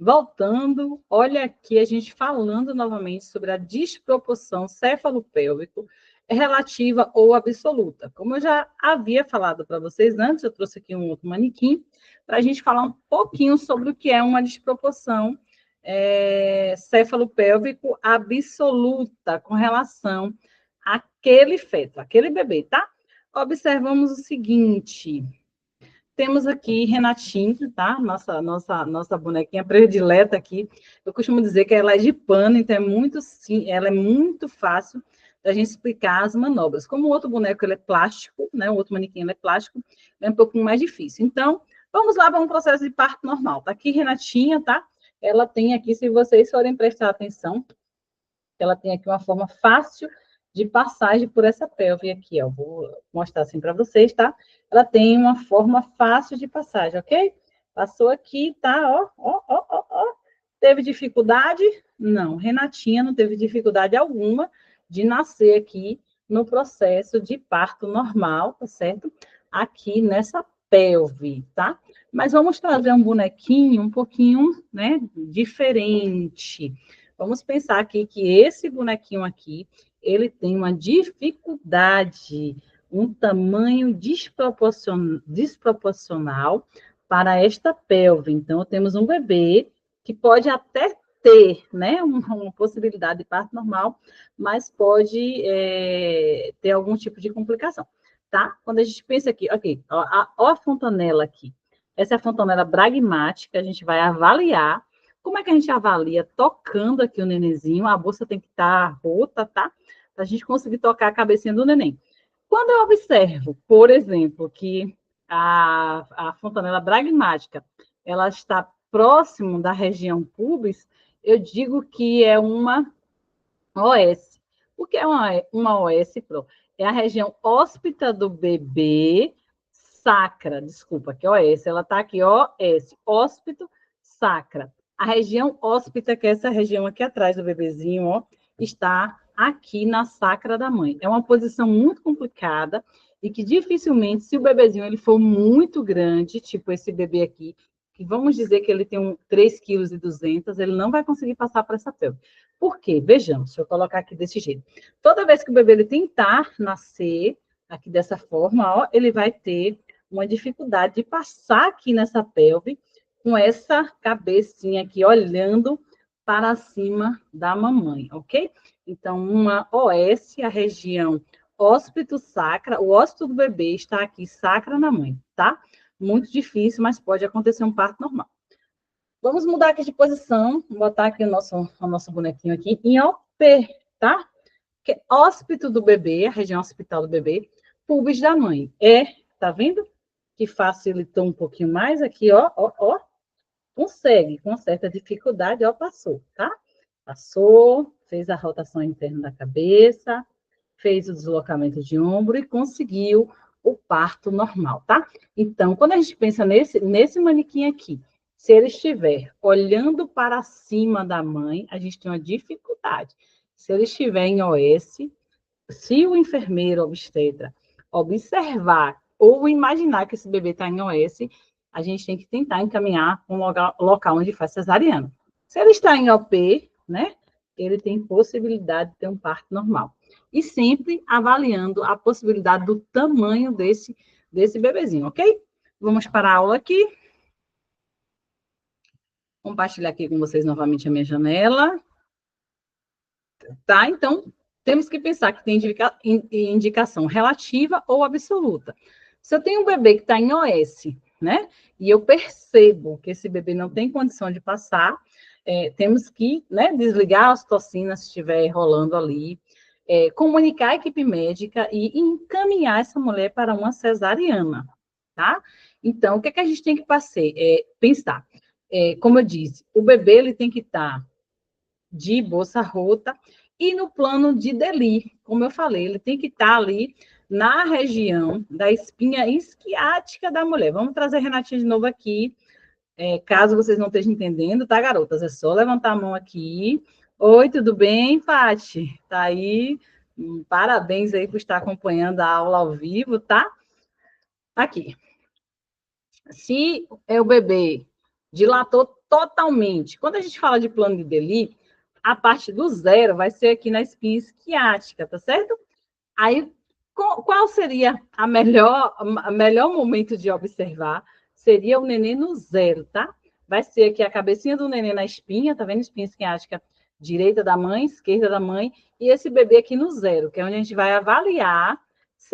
Voltando, olha aqui a gente falando novamente sobre a desproporção cefalopélvico relativa ou absoluta. Como eu já havia falado para vocês antes, eu trouxe aqui um outro manequim para a gente falar um pouquinho sobre o que é uma desproporção cefalopélvico absoluta com relação àquele feto, aquele bebê, tá? Observamos o seguinte. Temos aqui Renatinho, tá? Nossa bonequinha predileta aqui. Eu costumo dizer que ela é de pano, então ela é muito fácil da gente explicar as manobras. Como o outro boneco ele é plástico, né? O outro manequim ele é plástico, é um pouquinho mais difícil. Então, vamos lá para um processo de parto normal. Tá aqui Renatinha, tá? Ela tem aqui, se vocês forem prestar atenção, ela tem aqui uma forma fácil de passagem por essa pelve aqui, ó. Vou mostrar assim para vocês, tá? Ela tem uma forma fácil de passagem, ok? Passou aqui, tá? Ó. Teve dificuldade? Não. Renatinha não teve dificuldade alguma de nascer aqui no processo de parto normal, tá certo? Aqui nessa pelve, tá? Mas vamos trazer um bonequinho um pouquinho, né, diferente. Vamos pensar aqui que esse bonequinho aqui, ele tem uma dificuldade, um tamanho desproporcional para esta pelve. Então, temos um bebê que pode até ter, né, uma possibilidade de parto normal, mas pode ter algum tipo de complicação, tá? Quando a gente pensa aqui, ok, ó a fontanela aqui. Essa é a fontanela pragmática, a gente vai avaliar. Como é que a gente avalia? Tocando aqui o nenenzinho, a bolsa tem que estar rota, tá? Para a gente conseguir tocar a cabecinha do neném. Quando eu observo, por exemplo, que a fontanela pragmática ela está próximo da região pubis, eu digo que é uma OS. O que é uma OS, Pro? É a região hóspita do bebê sacra, desculpa, que é OS, ela está aqui, OS, hóspito sacra. A região hóspita, que é essa região aqui atrás do bebezinho, ó, está aqui na sacra da mãe. É uma posição muito complicada e que dificilmente, se o bebezinho ele for muito grande, tipo esse bebê aqui, que vamos dizer que ele tem 3,2 kg, ele não vai conseguir passar por essa pelve. Por quê? Vejamos, deixa eu colocar aqui desse jeito. Toda vez que o bebê ele tentar nascer aqui dessa forma, ó, ele vai ter uma dificuldade de passar aqui nessa pelve com essa cabecinha aqui olhando para cima da mamãe, ok? Então, uma OS, a região hóspito sacra, o hóspito do bebê está aqui sacra na mãe, tá? Muito difícil, mas pode acontecer um parto normal. Vamos mudar aqui de posição, vou botar aqui o nosso bonequinho aqui em OP, tá? Que é hóspito do bebê, a região hospital do bebê, pubis da mãe. Tá vendo? Que facilitou um pouquinho mais aqui, ó. Consegue, com certa dificuldade, ó, passou, tá? Passou, fez a rotação interna da cabeça, fez o deslocamento de ombro e conseguiu o parto normal, tá? Então, quando a gente pensa nesse manequim aqui, se ele estiver olhando para cima da mãe, a gente tem uma dificuldade. Se ele estiver em OS, se o enfermeiro obstetra observar ou imaginar que esse bebê está em OS, a gente tem que tentar encaminhar para um local onde faz cesariana. Se ele está em OP, né, ele tem possibilidade de ter um parto normal. E sempre avaliando a possibilidade do tamanho desse bebezinho, ok? Vamos para a aula aqui. Compartilhar aqui com vocês novamente a minha janela. Tá? Então, temos que pensar que tem indicação relativa ou absoluta. Se eu tenho um bebê que está em OS, né? E eu percebo que esse bebê não tem condição de passar, temos que, né, desligar as toxinas se estiver rolando ali, comunicar a equipe médica e encaminhar essa mulher para uma cesariana, tá? Então, o que, é que a gente tem que pensar? Como eu disse, o bebê ele tem que estar de bolsa rota e no plano de Deli, como eu falei, ele tem que estar ali na região da espinha isquiática da mulher. Vamos trazer a Renatinha de novo aqui, caso vocês não estejam entendendo, tá, garotas? É só levantar a mão aqui. Oi, tudo bem, Pati? Tá aí? Parabéns aí por estar acompanhando a aula ao vivo, tá? Aqui. Se é o bebê dilatou totalmente. Quando a gente fala de plano de Deli, a parte do zero vai ser aqui na espinha isquiática, tá certo? Aí, qual seria a melhor momento de observar? Seria o neném no zero, tá? Vai ser aqui a cabecinha do neném na espinha, tá vendo? Espinha esquiática direita da mãe, esquerda da mãe, e esse bebê aqui no zero, que é onde a gente vai avaliar,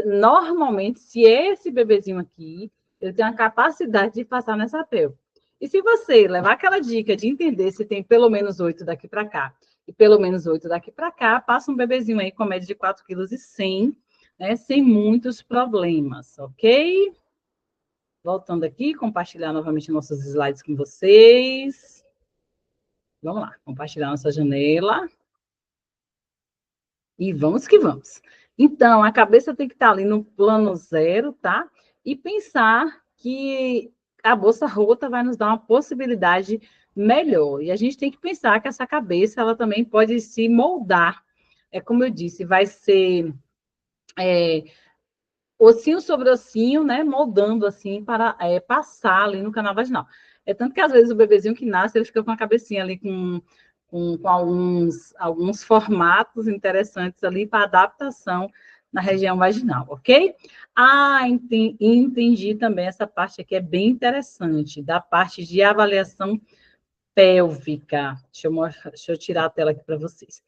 normalmente, se esse bebezinho aqui, ele tem a capacidade de passar nessa pelve. E se você levar aquela dica de entender se tem pelo menos 8 daqui para cá, e pelo menos 8 daqui para cá, passa um bebezinho aí com média de 4,1 kg, né, sem muitos problemas, ok? Voltando aqui, compartilhar novamente nossos slides com vocês. Vamos lá, compartilhar nossa janela. E vamos que vamos. Então, a cabeça tem que estar ali no plano zero, tá? E pensar que a bolsa rota vai nos dar uma possibilidade melhor. E a gente tem que pensar que essa cabeça, ela também pode se moldar. É como eu disse, vai ser ossinho sobre ossinho, né? Moldando assim para passar ali no canal vaginal. É tanto que às vezes o bebezinho que nasce, ele fica com a cabecinha ali com alguns formatos interessantes ali para adaptação na região vaginal, ok? Ah, entendi também essa parte aqui, é bem interessante, da parte de avaliação pélvica. Deixa eu tirar a tela aqui para vocês.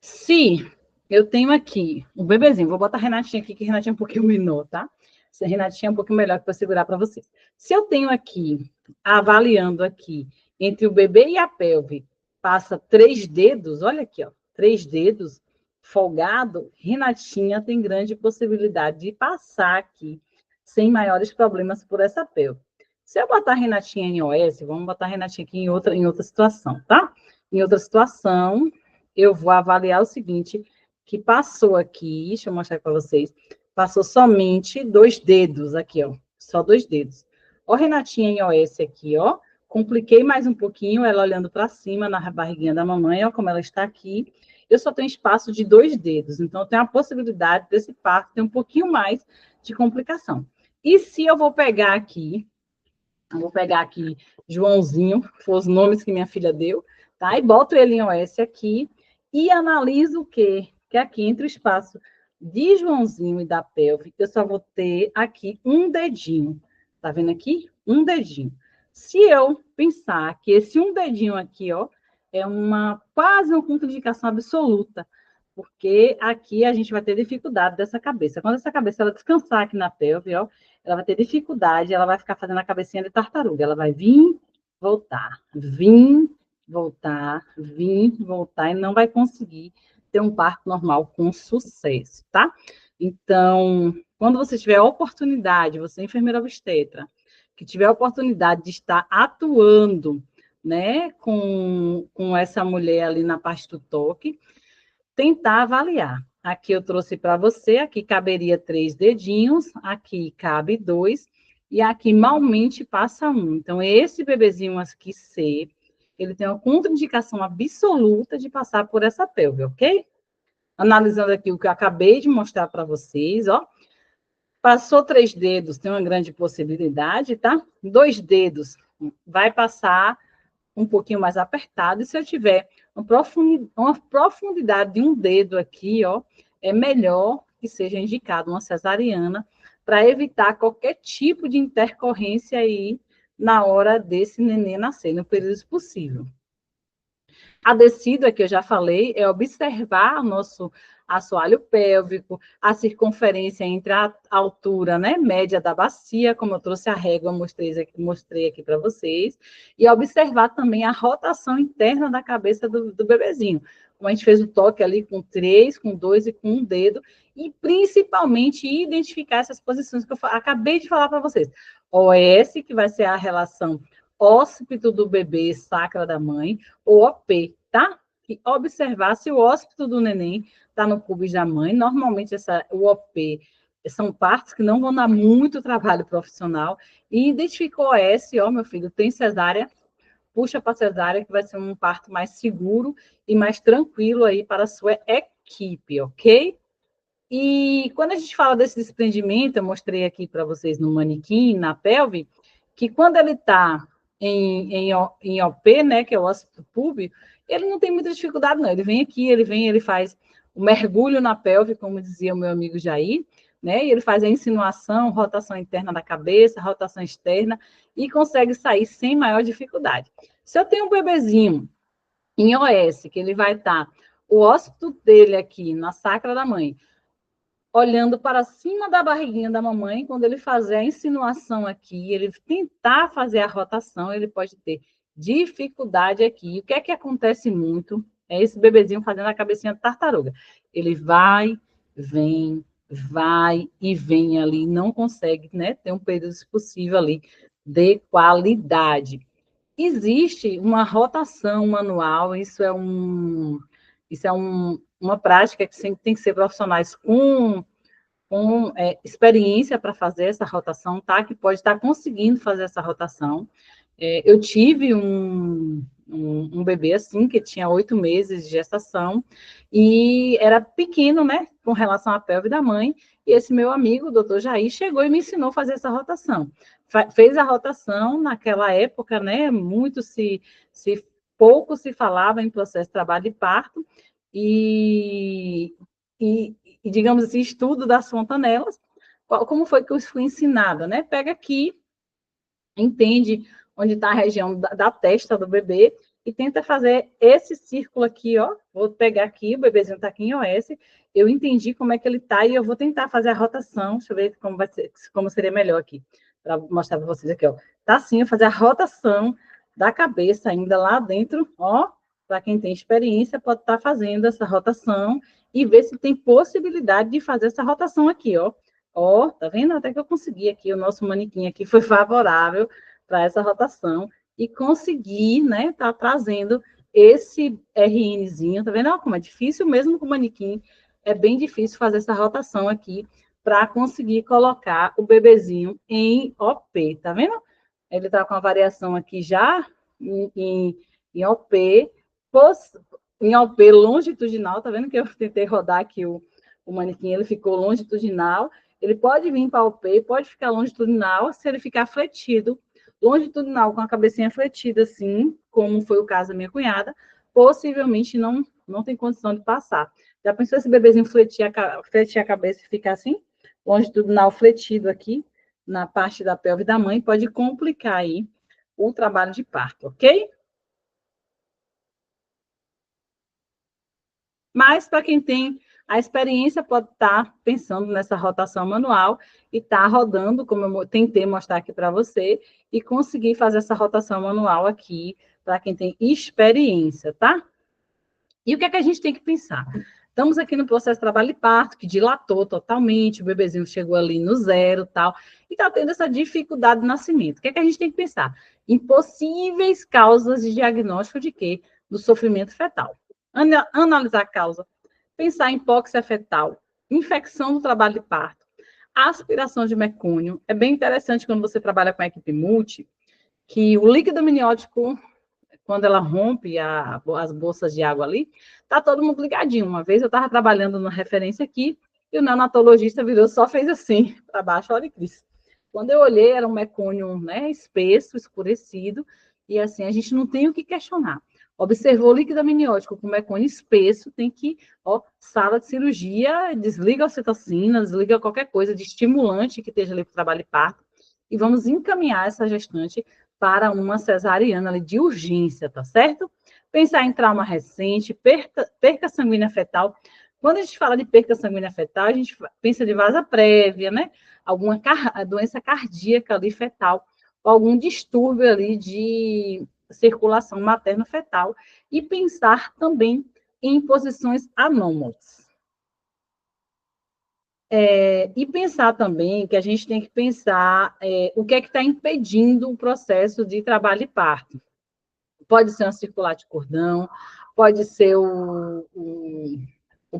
Se eu tenho aqui um bebezinho, vou botar a Renatinha aqui, que a Renatinha é um pouquinho menor, tá? A Renatinha é um pouquinho melhor para segurar para vocês. Se eu tenho aqui, avaliando aqui, entre o bebê e a pelve, passa 3 dedos, olha aqui, ó, 3 dedos, folgado, Renatinha tem grande possibilidade de passar aqui, sem maiores problemas por essa pelve. Se eu botar a Renatinha em OS, vamos botar a Renatinha aqui em outra situação, tá? Em outra situação, eu vou avaliar o seguinte, que passou aqui, deixa eu mostrar para vocês, passou somente 2 dedos aqui, ó, só 2 dedos. Ó, Renatinha em OS aqui, ó, compliquei mais um pouquinho, ela olhando para cima na barriguinha da mamãe, ó, como ela está aqui. Eu só tenho espaço de 2 dedos, então eu tenho a possibilidade desse parto ter um pouquinho mais de complicação. E se eu vou pegar aqui, Joãozinho, que foram os nomes que minha filha deu, tá? E boto ele em OS aqui, e analiso o quê? Que aqui entre o espaço de Joãozinho e da pelve, eu só vou ter aqui um dedinho. Tá vendo aqui? Um dedinho. Se eu pensar que esse um dedinho aqui, ó, é quase uma contraindicação absoluta, porque aqui a gente vai ter dificuldade dessa cabeça. Quando essa cabeça ela descansar aqui na pelve, ó, ela vai ter dificuldade, ela vai ficar fazendo a cabecinha de tartaruga. Ela vai vir, voltar, e não vai conseguir ter um parto normal com sucesso, tá? Então, quando você tiver a oportunidade, você é enfermeira obstetra, que tiver a oportunidade de estar atuando, né, com essa mulher ali na parte do toque, tentar avaliar. Aqui eu trouxe para você, aqui caberia 3 dedinhos, aqui cabe 2, e aqui malmente passa 1. Então, esse bebezinho aqui C, ele tem uma contraindicação absoluta de passar por essa pelve, ok? Analisando aqui o que eu acabei de mostrar para vocês, ó. Passou 3 dedos, tem uma grande possibilidade, tá? 2 dedos, vai passar um pouquinho mais apertado, e se eu tiver uma profundidade de um dedo aqui, ó, é melhor que seja indicado uma cesariana para evitar qualquer tipo de intercorrência aí na hora desse neném nascer, no período possível. A descida, que eu já falei, é observar o nosso assoalho pélvico, a circunferência entre a altura, né, média da bacia, como eu trouxe a régua, mostrei aqui para vocês, e observar também a rotação interna da cabeça do bebezinho. Como a gente fez o toque ali com 3, com 2 e com um dedo, e principalmente identificar essas posições que eu acabei de falar para vocês. OS, que vai ser a relação hóspito do bebê, sacra da mãe, ou OP, tá? E observar se o hóspito do neném está no pubis da mãe. Normalmente, o OP são partes que não vão dar muito trabalho profissional. E identificou esse, ó, meu filho, tem cesárea, puxa para cesárea, que vai ser um parto mais seguro e mais tranquilo aí para a sua equipe, ok? E quando a gente fala desse desprendimento, eu mostrei aqui para vocês no manequim, na pelve, que quando ele está em OP, né, que é o ósculo púbio, ele não tem muita dificuldade, não. Ele vem aqui, ele faz o mergulho na pelve, como dizia o meu amigo Jair, né, e ele faz a insinuação, rotação interna da cabeça, rotação externa, e consegue sair sem maior dificuldade. Se eu tenho um bebezinho em OS, que ele vai estar o ósculo dele aqui na sacra da mãe, olhando para cima da barriguinha da mamãe, quando ele fazer a insinuação aqui, ele tentar fazer a rotação, ele pode ter dificuldade aqui. O que é que acontece muito? É esse bebezinho fazendo a cabecinha de tartaruga. Ele vai e vem ali, não consegue, né, ter um período possível ali de qualidade. Existe uma rotação manual, uma prática que tem que ser profissionais com experiência para fazer essa rotação, tá? Que pode estar conseguindo fazer essa rotação. Eu tive um bebê assim, que tinha 8 meses de gestação, e era pequeno, né, com relação à pelve da mãe, e esse meu amigo, o doutor Jair, chegou e me ensinou a fazer essa rotação. Fez a rotação naquela época, né, pouco se falava em processo de trabalho de parto, e, e, e digamos assim, estudo das fontanelas, como foi que eu fui ensinada, né? Pega aqui, entende onde está a região da testa do bebê e tenta fazer esse círculo aqui, ó. Vou pegar aqui, o bebezinho está aqui em OS, eu entendi como é que ele está e eu vou tentar fazer a rotação. Deixa eu ver como vai ser, como seria melhor aqui, para mostrar para vocês aqui, ó. Tá assim, eu fazer a rotação da cabeça ainda lá dentro, ó. Para quem tem experiência, pode estar fazendo essa rotação e ver se tem possibilidade de fazer essa rotação aqui, ó. Ó, tá vendo? Até que eu consegui aqui, o nosso manequim aqui foi favorável para essa rotação e conseguir, né, tá trazendo esse RNzinho, tá vendo? Ó, como é difícil mesmo com o manequim, é bem difícil fazer essa rotação aqui para conseguir colocar o bebezinho em OP, tá vendo? Ele tá com a variação aqui já em OP, em OP longitudinal, tá vendo que eu tentei rodar aqui o manequim, ele ficou longitudinal. Ele pode vir para o OP, pode ficar longitudinal, se ele ficar fletido, longitudinal com a cabecinha fletida, assim, como foi o caso da minha cunhada, possivelmente não tem condição de passar. Já pensou esse bebezinho fletir a cabeça e ficar assim? Longitudinal fletido aqui, na parte da pelve da mãe, pode complicar aí o trabalho de parto, ok? Mas para quem tem a experiência, pode estar pensando nessa rotação manual e estar rodando, como eu tentei mostrar aqui para você, e conseguir fazer essa rotação manual aqui para quem tem experiência, tá? E o que é que a gente tem que pensar? Estamos aqui no processo de trabalho de parto, que dilatou totalmente, o bebezinho chegou ali no zero, tal, e está tendo essa dificuldade de nascimento. O que é que a gente tem que pensar? Em possíveis causas de diagnóstico de quê? Do sofrimento fetal. Analisar a causa, pensar em hipóxia fetal, infecção do trabalho de parto, aspiração de mecônio. É bem interessante quando você trabalha com a equipe multi, que o líquido amniótico, quando ela rompe as bolsas de água ali, tá todo mundo ligadinho. Uma vez eu estava trabalhando numa referência aqui, e o neonatologista virou, só fez assim, para baixo, olha, Cris. Quando eu olhei, era um mecônio, né, espesso, escurecido, e assim, a gente não tem o que questionar. Observou o líquido amniótico com mecônio espesso, tem que, ó, sala de cirurgia, desliga a ocitocina, desliga qualquer coisa de estimulante que esteja ali para o trabalho de parto, e vamos encaminhar essa gestante para uma cesariana ali de urgência, tá certo? Pensar em trauma recente, perca sanguínea fetal. Quando a gente fala de perca sanguínea fetal, a gente pensa de vasa prévia, né? Alguma doença cardíaca ali fetal, ou algum distúrbio ali de circulação materno-fetal, e pensar também em posições anômalas. E pensar também que a gente tem que pensar o que é que está impedindo o processo de trabalho e parto. Pode ser uma circular de cordão, pode ser o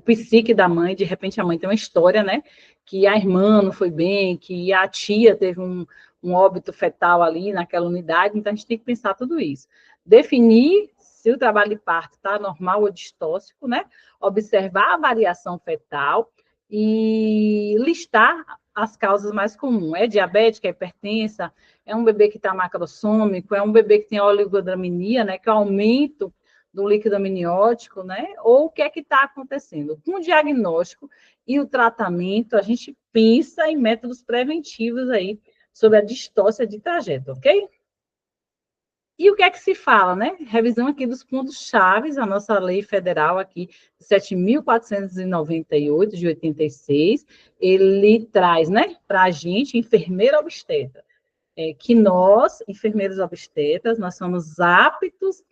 psique da mãe, de repente a mãe tem uma história, né? Que a irmã não foi bem, que a tia teve um óbito fetal ali naquela unidade, então a gente tem que pensar tudo isso. Definir se o trabalho de parto está normal ou distóxico, né? Observar a variação fetal e listar as causas mais comuns? É diabética, é hipertensa, é um bebê que está macrossômico, é um bebê que tem oligodramia, né, que é o aumento do líquido amniótico, né? Ou o que é que está acontecendo? Com o diagnóstico e o tratamento, a gente pensa em métodos preventivos aí sobre a distócia de trajeto, ok? E o que é que se fala, né? Revisão aqui dos pontos chaves, a nossa lei federal aqui, 7.498, de 86, ele traz, né, para a gente, enfermeira obstetra, que nós, enfermeiros obstetras, nós somos aptos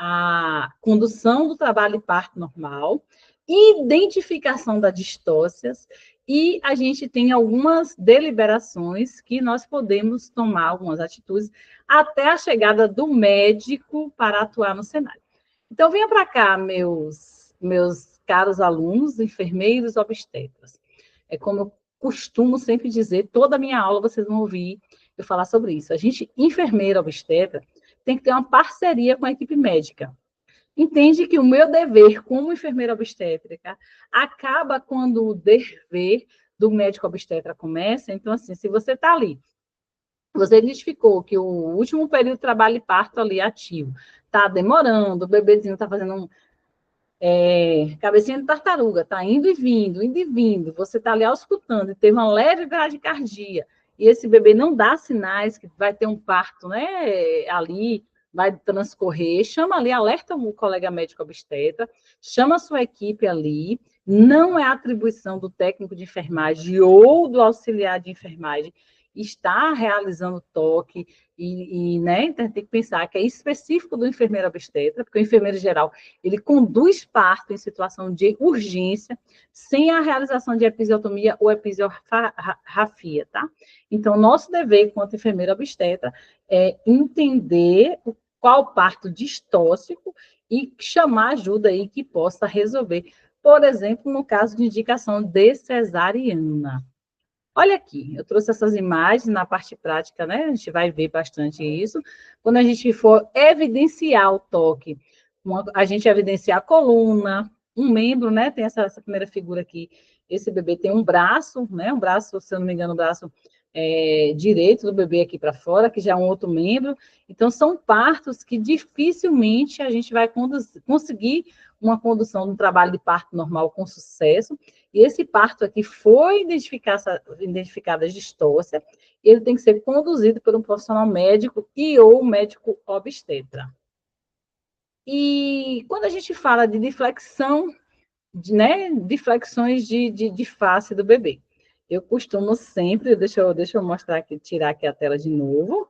à condução do trabalho de parto normal, identificação das distócias, e a gente tem algumas deliberações que nós podemos tomar algumas atitudes até a chegada do médico para atuar no cenário. Então, venha para cá, meus caros alunos, enfermeiros obstetras. É como eu costumo sempre dizer, toda a minha aula vocês vão ouvir eu falar sobre isso. A gente, enfermeira obstetra, tem que ter uma parceria com a equipe médica. Entende que o meu dever como enfermeira obstétrica acaba quando o dever do médico obstetra começa. Então, assim, se você está ali, você identificou que o último período de trabalho de parto ali ativo está demorando, o bebezinho está fazendo cabecinha de tartaruga, está indo e vindo, você está ali auscultando e teve uma leve bradicardia, e esse bebê não dá sinais que vai ter um parto, né, ali, vai transcorrer, chama ali, alerta o colega médico obstetra, chama a sua equipe ali, não é atribuição do técnico de enfermagem ou do auxiliar de enfermagem está realizando toque, né, então tem que pensar que é específico do enfermeiro obstetra, porque o enfermeiro geral ele conduz parto em situação de urgência, sem a realização de episiotomia ou episioterapia, tá? Então, nosso dever, enquanto enfermeira obstetra, é entender qual parto distóxico e chamar ajuda aí que possa resolver. Por exemplo, no caso de indicação de cesariana. Olha aqui, eu trouxe essas imagens na parte prática, né? A gente vai ver bastante isso. Quando a gente for evidenciar o toque, a gente evidenciar a coluna, um membro, né? Tem essa primeira figura aqui. Esse bebê tem um braço, né? Um braço, se eu não me engano, o braço direito do bebê aqui para fora, que já é um outro membro. Então, são partos que dificilmente a gente vai conseguir uma condução de um trabalho de parto normal com sucesso. E esse parto aqui foi identificada a distócia, ele tem que ser conduzido por um profissional médico e ou médico obstetra. E quando a gente fala de diflexão, né, diflexões de face do bebê, eu costumo sempre, deixa eu mostrar aqui, tirar aqui a tela de novo,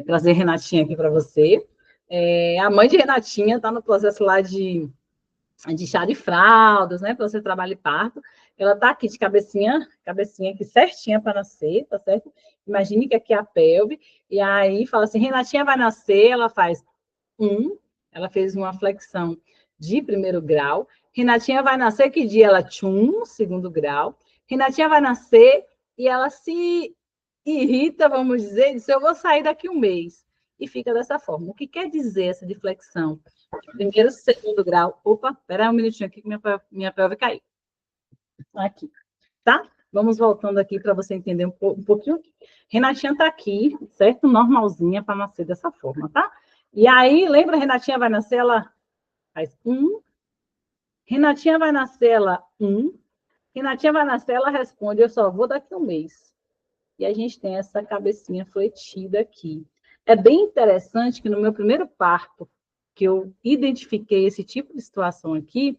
trazer Renatinha aqui para você. A mãe de Renatinha está no processo lá de chá de fraldas, né, para você trabalhar de parto. Ela tá aqui de cabecinha aqui certinha para nascer, tá certo? Imagine que aqui é a pelve, e aí fala assim, Renatinha vai nascer, ela faz ela fez uma flexão de primeiro grau. Renatinha vai nascer, que dia ela segundo grau. Renatinha vai nascer e ela se irrita, vamos dizer, diz, eu vou sair daqui um mês. E fica dessa forma. O que quer dizer essa deflexão? Primeiro, segundo grau. Opa, espera aí um minutinho aqui que minha pelve caiu. Aqui, tá? Vamos voltando aqui para você entender um pouquinho. Renatinha tá aqui, certo? Normalzinha para nascer dessa forma, tá? E aí, lembra, Renatinha vai nascer, ela faz Renatinha vai nascer, ela Renatinha vai nascer, ela responde, eu só vou daqui um mês. E a gente tem essa cabecinha fletida aqui. É bem interessante que no meu primeiro parto, que eu identifiquei esse tipo de situação aqui,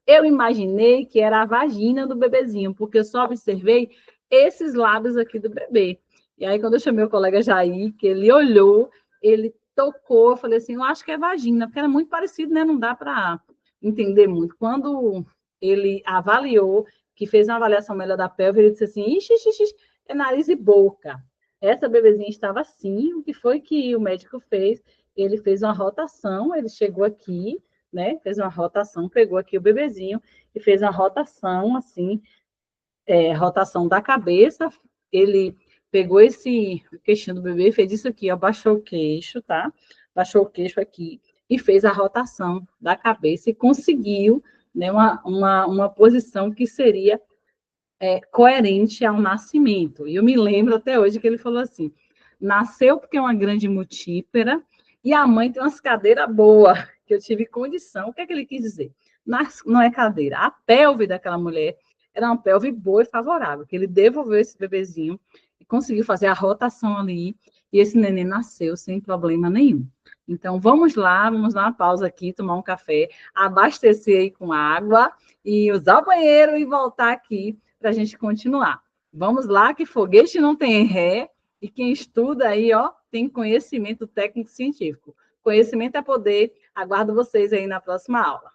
eu imaginei que era a vagina do bebezinho, porque eu só observei esses lábios aqui do bebê. E aí, quando eu chamei o colega Jair, que ele olhou, ele tocou, eu falei assim, eu acho que é vagina, porque era muito parecido, né? Não dá para entender muito. Quando ele avaliou, que fez uma avaliação melhor da pelve, ele disse assim, ixi, é nariz e boca. Essa bebezinha estava assim, o que foi que o médico fez? Ele fez uma rotação, ele chegou aqui, né? Fez uma rotação, pegou aqui o bebezinho e fez uma rotação, assim, rotação da cabeça. Ele pegou esse queixinho do bebê, fez isso aqui, abaixou o queixo, tá? Baixou o queixo aqui e fez a rotação da cabeça e conseguiu, né, uma posição que seria coerente ao nascimento. E eu me lembro até hoje que ele falou assim, nasceu porque é uma grande multípera e a mãe tem umas cadeiras boas, que eu tive condição. O que é que ele quis dizer? Não é cadeira. A pelve daquela mulher era uma pelve boa e favorável, que ele devolveu esse bebezinho e conseguiu fazer a rotação ali, e esse neném nasceu sem problema nenhum. Então, vamos lá, vamos dar uma pausa aqui, tomar um café, abastecer aí com água e usar o banheiro e voltar aqui para a gente continuar. Vamos lá, que foguete não tem ré, e quem estuda aí, ó, tem conhecimento técnico científico. Conhecimento é poder. Aguardo vocês aí na próxima aula.